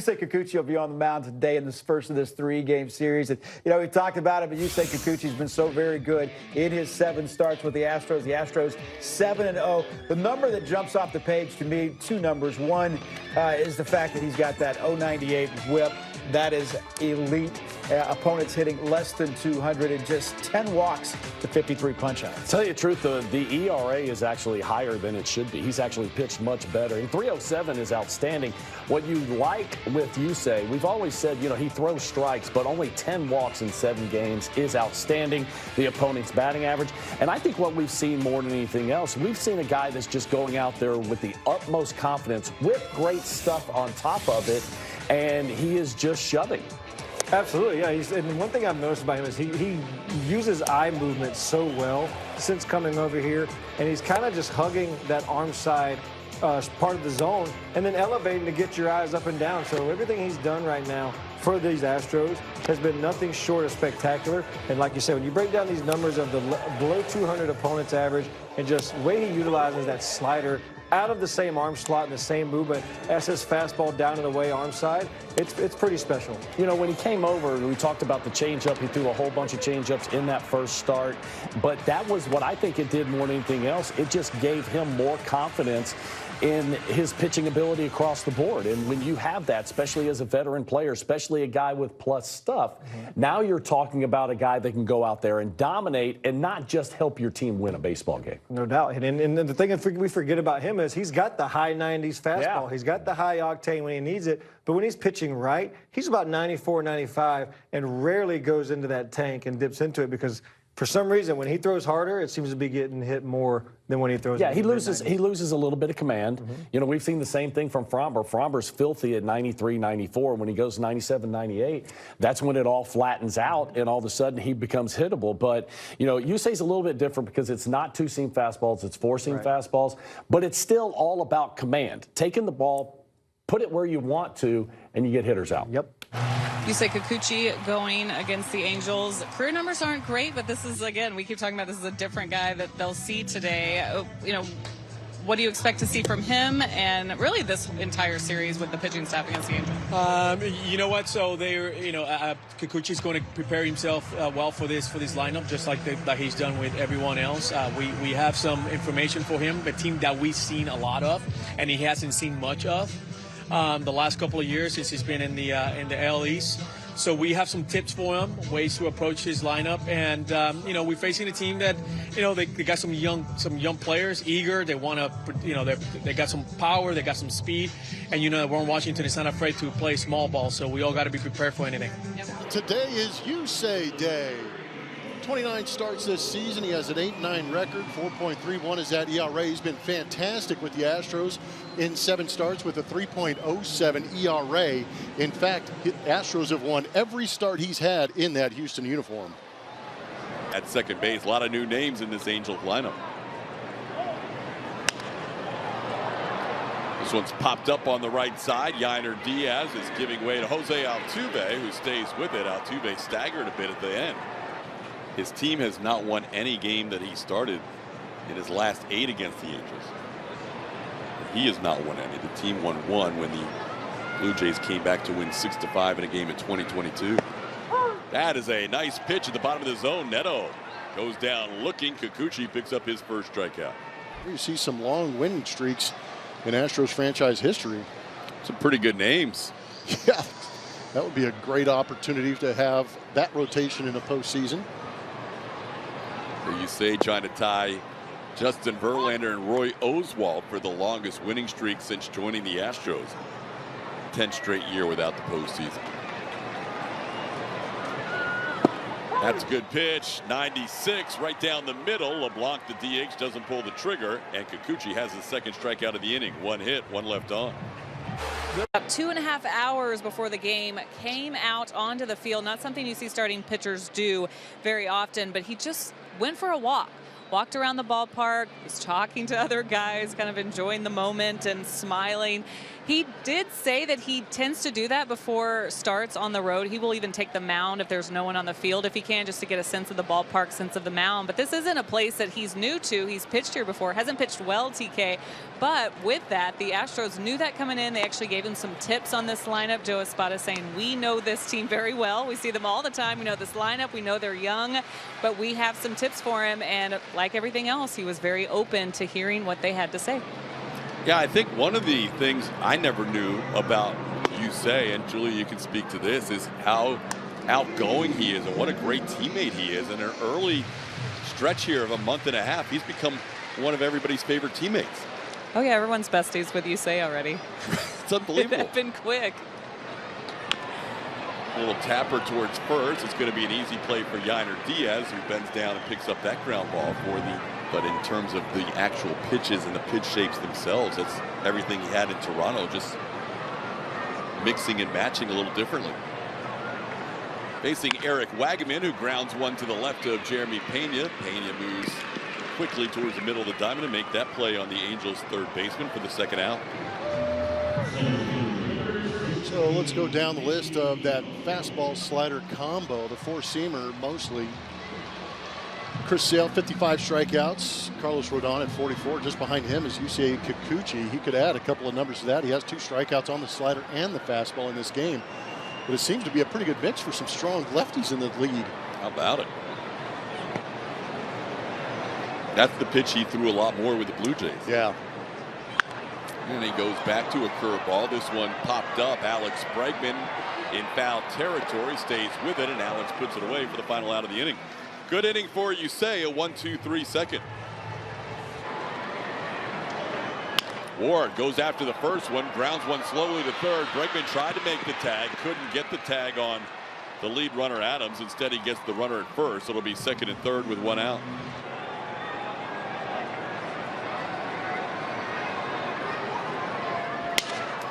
Yusei Kikuchi will be on the mound today in this first of this 3-game series. And, you know, we talked about it, but Yusei Kikuchi's been so very good in his 7 starts with the Astros. The Astros 7-0. The number that jumps off the page to me, 2 numbers. One is the fact that he's got that 098 whip. That is elite. Opponents hitting less than 200 and just 10 walks to 53 punch-outs. Tell you the truth, the ERA is actually higher than it should be. He's actually pitched much better. And 307 is outstanding. What you like with Yusei, we've always said, you know, he throws strikes, but only 10 walks in 7 games is outstanding. The opponent's batting average. And I think what we've seen more than anything else, we've seen a guy that's just going out there with the utmost confidence, with great stuff on top of it, and he is just shoving. Absolutely, yeah. And one thing I've noticed about him is he uses eye movement so well since coming over here, and he's kind of just hugging that arm side part of the zone and then elevating to get your eyes up and down. So everything he's done right now for these Astros has been nothing short of spectacular. And like you said, when you break down these numbers of the below 200 opponents average and just the way he utilizes that slider out of the same arm slot and the same movement as his fastball down and away arm side, it's pretty special. You know, when he came over, we talked about the changeup. He threw a whole bunch of changeups in that first start. But that was what I think it did more than anything else. It just gave him more confidence in his pitching ability across the board. And when you have that, especially as a veteran player, especially a guy with plus stuff, now you're talking about a guy that can go out there and dominate and not just help your team win a baseball game. No doubt. And the thing we forget about him is he's got the high 90s fastball. Yeah. He's got the high octane when he needs it. But when he's pitching right, he's about 94, 95 and rarely goes into that tank and dips into it because for some reason, when he throws harder, it seems to be getting hit more than when he throws. Yeah, he loses a little bit of command. You know, we've seen the same thing from Fromber. Fromber's filthy at 93, 94. When he goes 97, 98, that's when it all flattens out, and all of a sudden he becomes hittable. But, you know, Yusei's a little bit different because it's not 2-seam fastballs, it's 4-seam fastballs, but it's still all about command. Taking the ball, put it where you want to, and you get hitters out. Yep. Yusei Kikuchi going against the Angels. Career numbers aren't great, but this is, again, we keep talking about this is a different guy that they'll see today. You know, what do you expect to see from him and really this entire series with the pitching staff against the Angels? You know what? So they're, you know, Kikuchi's going to prepare himself well for this lineup, just like he's done with everyone else. We have some information for him, a team that we've seen a lot of, and he hasn't seen much of. The last couple of years since he's been in the AL East. So we have some tips for him, ways to approach his lineup, and you know, we're facing a team that, you know, they got some young players, eager. They want to, you know, they got some power, they got some speed, and you know, Warren Washington is not afraid to play small ball. So we all got to be prepared for anything. Today is Yusei Day. 29 starts this season. He has an 8-9 record. 4.31 is that ERA. He's been fantastic with the Astros in 7 starts with a 3.07 ERA. In fact, Astros have won every start he's had in that Houston uniform. At second base, a lot of new names in this Angels lineup. This one's popped up on the right side. Yainer Diaz is giving way to Jose Altuve, who stays with it. Altuve staggered a bit at the end. His team has not won any game that he started in his last 8 against the Angels. He has not won any. The team won 1 when the Blue Jays came back to win 6-5 in a game in 2022. That is a nice pitch at the bottom of the zone. Neto goes down looking. Kikuchi picks up his first strikeout. You see some long winning streaks in Astros franchise history. Some pretty good names. Yeah, that would be a great opportunity to have that rotation in the postseason. Yusei trying to tie Justin Verlander and Roy Oswalt for the longest winning streak since joining the Astros. 10th straight year without the postseason. That's a good pitch. 96 right down the middle. LeBlanc, the DH, doesn't pull the trigger, and Kikuchi has his second strikeout of the inning. 1 hit, 1 left on. About 2.5 hours before the game, came out onto the field. Not something you see starting pitchers do very often, but he just went for a walk. walked around the ballpark, was talking to other guys, kind of enjoying the moment and smiling. He did say that he tends to do that before starts on the road. He will even take the mound if there's no one on the field if he can, just to get a sense of the ballpark, sense of the mound. But this isn't a place that he's new to. He's pitched here before, hasn't pitched well, TK. But with that, the Astros knew that coming in. They actually gave him some tips on this lineup. Joe Espada saying, we know this team very well. We see them all the time. We know this lineup. We know they're young, but we have some tips for him. And like everything else, he was very open to hearing what they had to say. Yeah, I think one of the things I never knew about Yusei, and Julia, you can speak to this, is how outgoing he is and what a great teammate he is. In an early stretch here of a month and a half, he's become one of everybody's favorite teammates. Oh, yeah, everyone's besties with Yusei already. It's unbelievable. It's been quick. A little tapper towards first. It's going to be an easy play for Yainer Diaz, who bends down and picks up that ground ball for the. But in terms of the actual pitches and the pitch shapes themselves, that's everything he had in Toronto, just mixing and matching a little differently. Facing Eric Wagaman, who grounds one to the left of Jeremy Pena. Pena moves quickly towards the middle of the diamond to make that play on the Angels' third baseman for the second out. So let's go down the list of that fastball slider combo, the four-seamer mostly. Chris Sale, 55 strikeouts. Carlos Rodon at 44. Just behind him is Yusei Kikuchi. He could add a couple of numbers to that. He has 2 strikeouts on the slider and the fastball in this game. But it seems to be a pretty good mix for some strong lefties in the league. How about it? That's the pitch he threw a lot more with the Blue Jays. Yeah. And he goes back to a curveball. This one popped up. Alex Bregman in foul territory, stays with it, and Alex puts it away for the final out of the inning. Good inning for Yusei, a 1-2-3 second. Ward goes after the first one, grounds one slowly to third. Bregman tried to make the tag, couldn't get the tag on the lead runner Adams. Instead, he gets the runner at first. It'll be second and third with 1 out.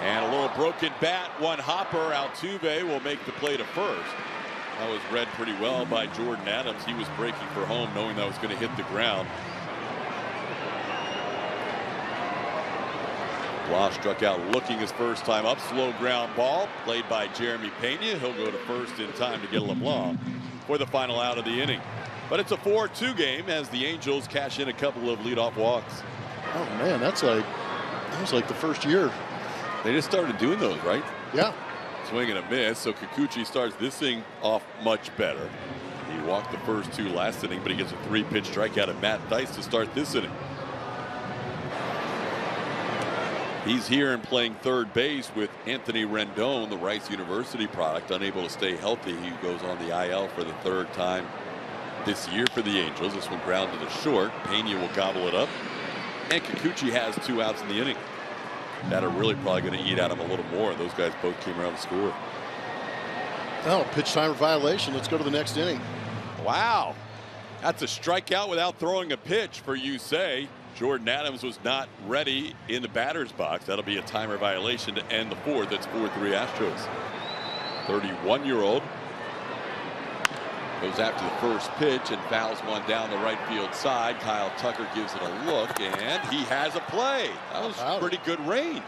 And a little broken bat, one hopper. Altuve will make the play to first. That was read pretty well by Jordan Adams. He was breaking for home, knowing that was going to hit the ground. Blah struck out looking his first time up. Slow ground ball played by Jeremy Pena. He'll go to first in time to get LeBlanc for the final out of the inning. But it's a 4-2 game as the Angels cash in a couple of leadoff walks. Oh man, that was like the first year. They just started doing those, right? Yeah. Swing and a miss. So Kikuchi starts this thing off much better. He walked the first 2 last inning, but he gets a 3-pitch strikeout of Matt Dice to start this inning. He's here and playing third base with Anthony Rendon, the Rice University product, unable to stay healthy. He goes on the IL for the 3rd time this year for the Angels. This one grounded to short. Pena will gobble it up. And Kikuchi has 2 outs in the inning. That are really probably going to eat at him a little more. Those guys both came around to score. Oh, pitch timer violation. Let's go to the next inning. Wow. That's a strikeout without throwing a pitch for Yusei. Jordan Adams was not ready in the batter's box. That'll be a timer violation to end the 4th. That's 4-3 Astros. 31-year-old goes after the first pitch and fouls one down the right field side. Kyle Tucker gives it a look, and he has a play. That was pretty good range.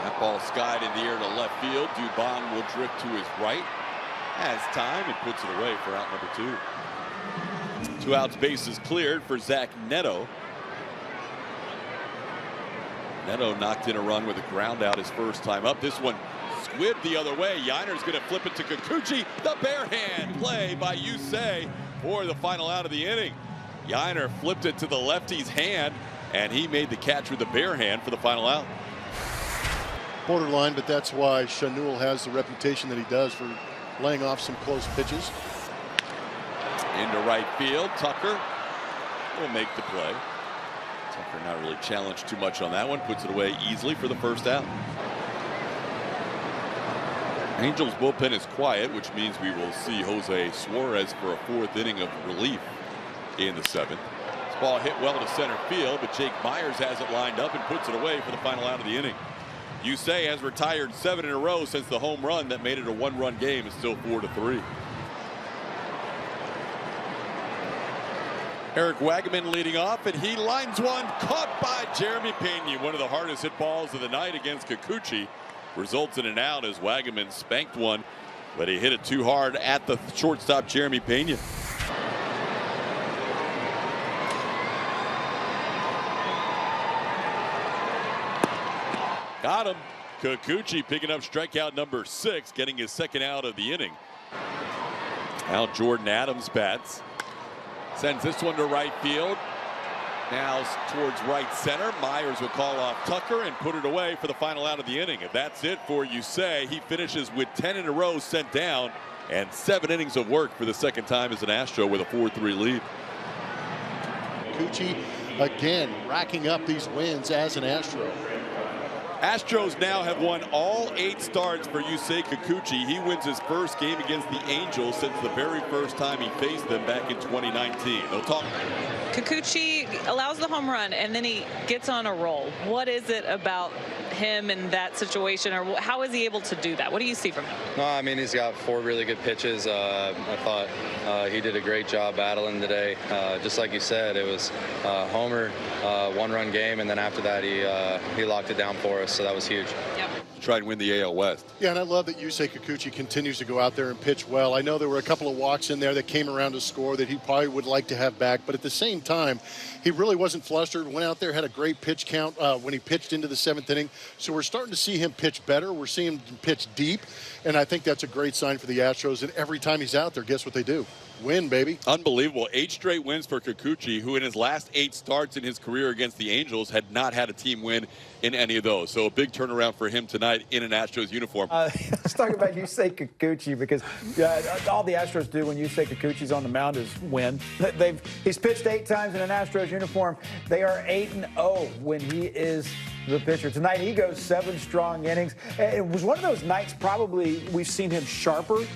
That ball skied in the air to left field. Dubon will drift to his right. Has time and puts it away for out number 2. 2 outs, bases cleared for Zach Neto. Neto knocked in a run with a ground out his first time up. This one squibbed the other way. Yainer's going to flip it to Kikuchi. The bare hand play by Yusei for the final out of the inning. Yainer flipped it to the lefty's hand, and he made the catch with the bare hand for the final out. Borderline, but that's why Chanul has the reputation that he does for laying off some close pitches. Into right field, Tucker will make the play. Tucker not really challenged too much on that one, puts it away easily for the first out. Angels bullpen is quiet, which means we will see Jose Suarez for a 4th inning of relief in the 7th. This ball hit well to center field, but Jake Myers has it lined up and puts it away for the final out of the inning. Yusei has retired 7 in a row since the home run that made it a 1-run game. It's still 4-3. Eric Wagaman leading off, and he lines one, caught by Jeremy Pena. One of the hardest hit balls of the night against Kikuchi. Results in an out as Wagaman spanked one, but he hit it too hard at the shortstop, Jeremy Pena. Got him. Kikuchi picking up strikeout number 6, getting his second out of the inning. Now Jordan Adams bats. Sends this one to right field. Now towards right center. Myers will call off Tucker and put it away for the final out of the inning. And that's it for Yusei. He finishes with 10 in a row sent down and 7 innings of work for the second time as an Astro with a 4-3 lead. Kikuchi again racking up these wins as an Astro. Astros now have won all 8 starts for Yusei Kikuchi. He wins his first game against the Angels since the very first time he faced them back in 2019. They'll talk. Kikuchi allows the home run, and then he gets on a roll. What is it about him in that situation, or how is he able to do that? What do you see from him? No, I mean, he's got 4 really good pitches. I thought he did a great job battling today. Just like you said, it was homer, 1-run game, and then after that he locked it down for us. So that was huge. Yep. Try and win the AL West. Yeah, and I love that Yusei Kikuchi continues to go out there and pitch well. I know there were a couple of walks in there that came around to score that he probably would like to have back, but at the same time, he really wasn't flustered. Went out there, had a great pitch count when he pitched into the 7th inning. So we're starting to see him pitch better. We're seeing him pitch deep, and I think that's a great sign for the Astros. And every time he's out there, guess what they do? Win, baby. Unbelievable. 8 straight wins for Kikuchi, who in his last 8 starts in his career against the Angels had not had a team win in any of those. So a big turnaround for him tonight in an Astros uniform. Let's talk about Yusei Kikuchi, because all the Astros do when Yusei Kikuchi's on the mound is win. He's pitched 8 times in an Astros uniform. They are 8-0 when he is the pitcher. Tonight he goes 7 strong innings. It was one of those nights probably we've seen him sharper,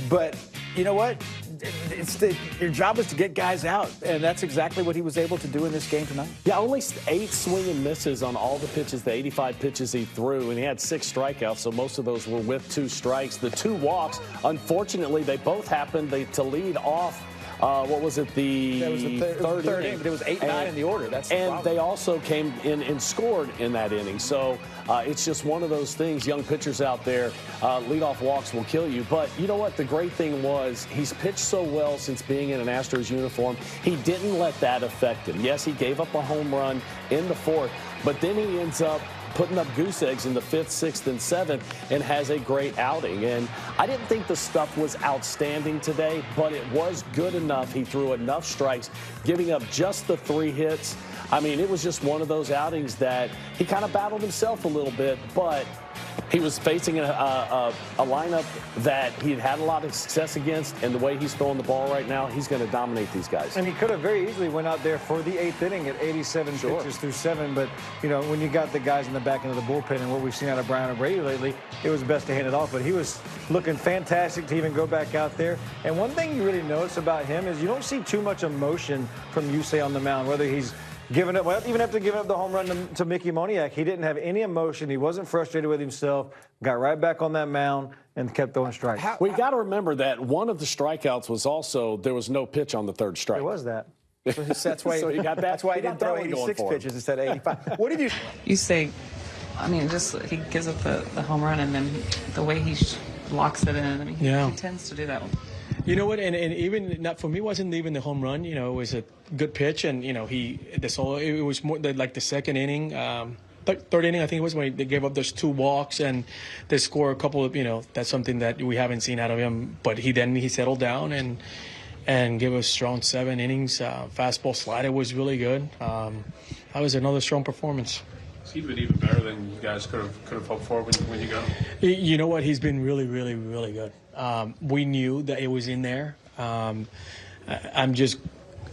but you know what? Your job is to get guys out, and that's exactly what he was able to do in this game tonight. Yeah, only 8 swing and misses on all the pitches, the 85 pitches he threw, and he had 6 strikeouts, so most of those were with 2 strikes. The 2 walks, unfortunately, they both happened to lead off. What was it? That was the third inning, but it was 8-9 in the order. That's the problem. They also came in and scored in that inning. So it's just one of those things. Young pitchers out there, leadoff walks will kill you. But you know what? The great thing was he's pitched so well since being in an Astros uniform. He didn't let that affect him. Yes, he gave up a home run in the 4th, but then he ends up putting up goose eggs in the 5th, 6th, and 7th, and has a great outing. And I didn't think the stuff was outstanding today, but it was good enough. He threw enough strikes, giving up just the 3 hits. I mean, it was just one of those outings that he kind of battled himself a little bit, but he was facing a lineup that he'd had a lot of success against, and the way he's throwing the ball right now, he's going to dominate these guys. And he could have very easily went out there for the 8th inning at 87 pitches through 7, but, you know, when you got the guys in the back end of the bullpen and what we've seen out of Brian O'Brady lately, it was best to hand it off. But he was looking fantastic to even go back out there. And one thing you really notice about him is you don't see too much emotion from Yusei on the mound, whether he's giving up, well, even after giving up the home run to Mickey Moniak, he didn't have any emotion. He wasn't frustrated with himself, got right back on that mound, and kept throwing strikes. We got to remember that one of the strikeouts was also there was no pitch on the 3rd strike. It was that. So that's why, he got that. That's why he didn't throw 86 pitches instead of 85. What did You say, I mean, just he gives up the home run, and then the way he locks it in. I mean, he tends to do that one. You know what? And even not for me, wasn't even the home run. You know, it was a good pitch, and you know it was more like the 2nd inning, 3rd inning I think it was when they gave up those 2 walks and they score a couple of, you know, that's something that we haven't seen out of him. But he settled down and gave us strong 7 innings. Fastball slider was really good. That was another strong performance. He's been even better than you guys could have hoped for when you got him. You know what? He's been really, really, really good. We knew that it was in there. I'm just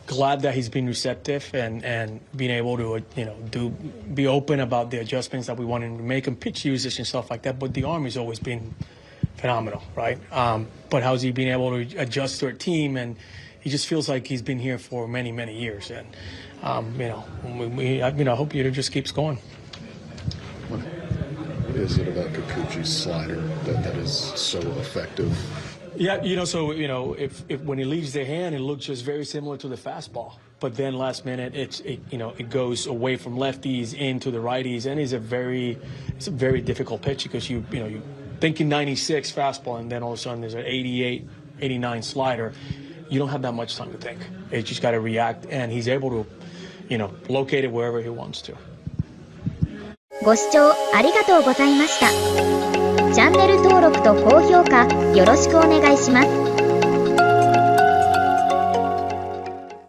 glad that he's been receptive and being able to, you know, be open about the adjustments that we want him to make and pitch usage and stuff like that. But the arm has always been phenomenal, right? But how's he been able to adjust to our team? And he just feels like he's been here for many, many years. And you know, I hope he just keeps going. is it about Kikuchi's slider that is so effective? Yeah, if when he leaves the hand, it looks just very similar to the fastball. But then last minute, it goes away from lefties into the righties, and it's a very difficult pitch because you're thinking 96 fastball, and then all of a sudden there's an 88, 89 slider. You don't have that much time to think. You just got to react, and he's able to, locate it wherever he wants to. ご視聴ありがとうございました。チャンネル登録と高評価よろしくお願いします。